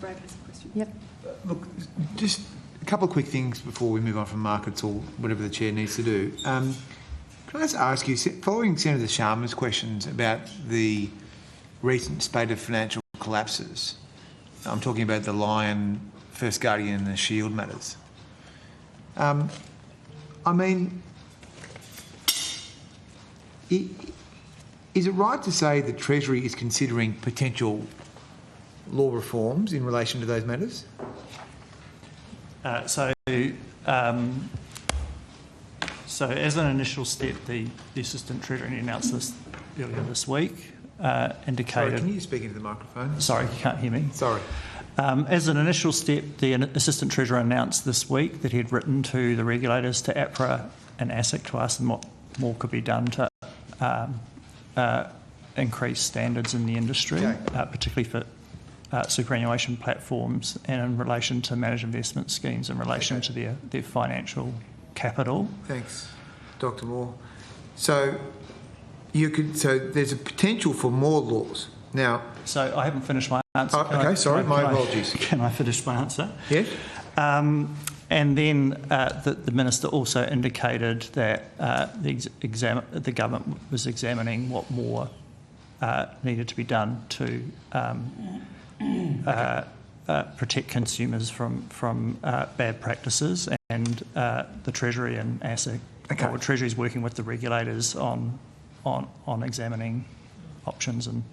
Brad has a question. Yep. Look, just a couple of quick things before we move on from markets or whatever the chair needs to do. Can I just ask you, following Senator Sharma's questions about the recent spate of financial collapses, I'm talking about the Lion, First Guardian and the Shield matters. I mean, is it right to say the Treasury is considering potential law reforms in relation to those matters? So as an initial step, the Assistant Treasurer announced this earlier this week, indicated... Sorry, can you speak into the microphone? Sorry, you can't hear me. Sorry. As an initial step, the Assistant Treasurer announced this week that he had written to the regulators, to APRA and ASIC, to ask them what more could be done to increase standards in the industry, particularly for superannuation platforms and in relation to managed investment schemes in relation to their financial capital. Thanks, Dr. Moore. So there's a potential for more laws now. So I haven't finished my answer. My apologies. Can I finish my answer? Yes. And then the Minister also indicated that the government was examining what more needed to be done to protect consumers from bad practices, and the Treasury and ASIC, the Treasury is working with the regulators on examining options. And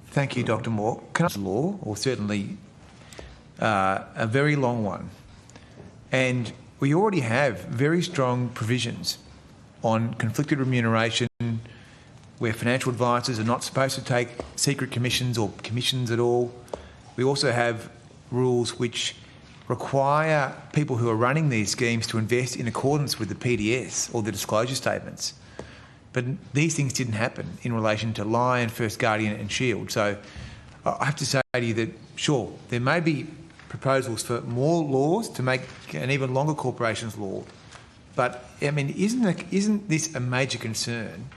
thank you, Dr. Moore. Can I law, or certainly a very long one, and we already have very strong provisions on conflicted remuneration, where financial advisors are not supposed to take secret commissions or commissions at all. We also have rules which require people who are running these schemes to invest in accordance with the PDS or the disclosure statements. But these things didn't happen in relation to Lion, First Guardian and Shield. So I have to say to you that, sure, there may be proposals for more laws to make an even longer corporations law. But, I mean, isn't this a major concern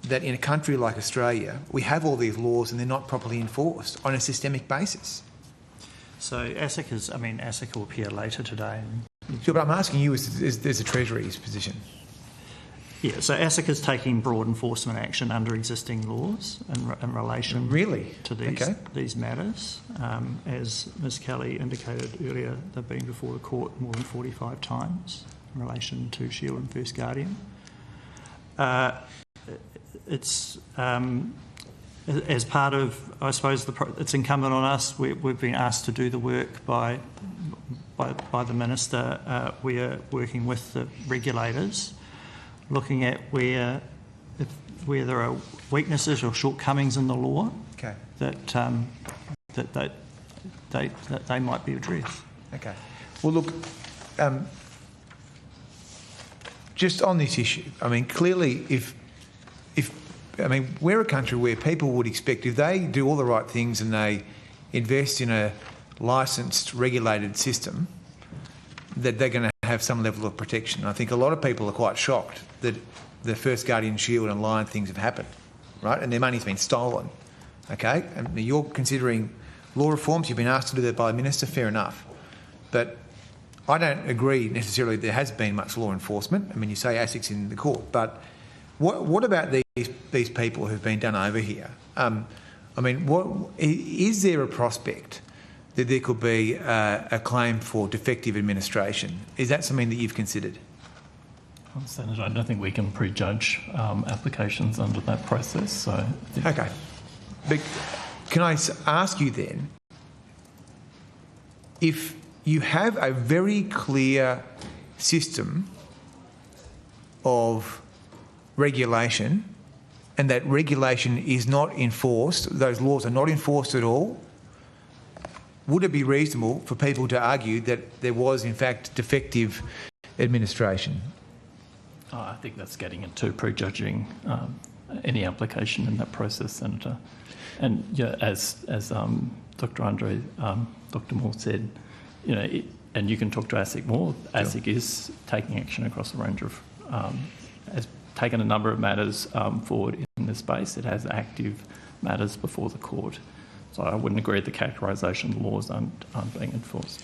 that in a country like Australia, we have all these laws and they're not properly enforced on a systemic basis? So ASIC will appear later today. Sure, but I'm asking you as the Treasury's position. Yeah, so ASIC is taking broad enforcement action under existing laws in relation to these matters. As Ms Kelly indicated earlier, they've been before the court more than 45 times in relation to Shield and First Guardian. It's as part of, I suppose, it's incumbent on us. We've been asked to do the work by the Minister. We are working with the regulators, looking at where there are weaknesses or shortcomings in the law that they might be addressed. Okay. Well, look, just on this issue, I mean, clearly, we're a country where people would expect, if they do all the right things and they invest in a licensed, regulated system, that they're going to have some level of protection. I think a lot of people are quite shocked that the First Guardian, Shield and Lion things have happened, right? And their money's been stolen, okay? And you're considering law reforms. You've been asked to do that by the Minister, fair enough. But I don't agree necessarily there has been much law enforcement. I mean, you say ASIC's in the court, but what about these people who've been done over here? Is there a prospect that there could be a claim for defective administration? Is that something that you've considered? Senator, I don't think we can prejudge applications under that process. So okay, but can I ask you then, if you have a very clear system of regulation and that regulation is not enforced, those laws are not enforced at all, would it be reasonable for people to argue that there was, in fact, defective administration? I think that's getting into prejudging any application in that process, Senator. And yeah, as Dr. Moore said, and you can talk to ASIC more. ASIC is taking action across a range of, has taken a number of matters forward in this space. It has active matters before the court. So I wouldn't agree the characterisation laws aren't being enforced.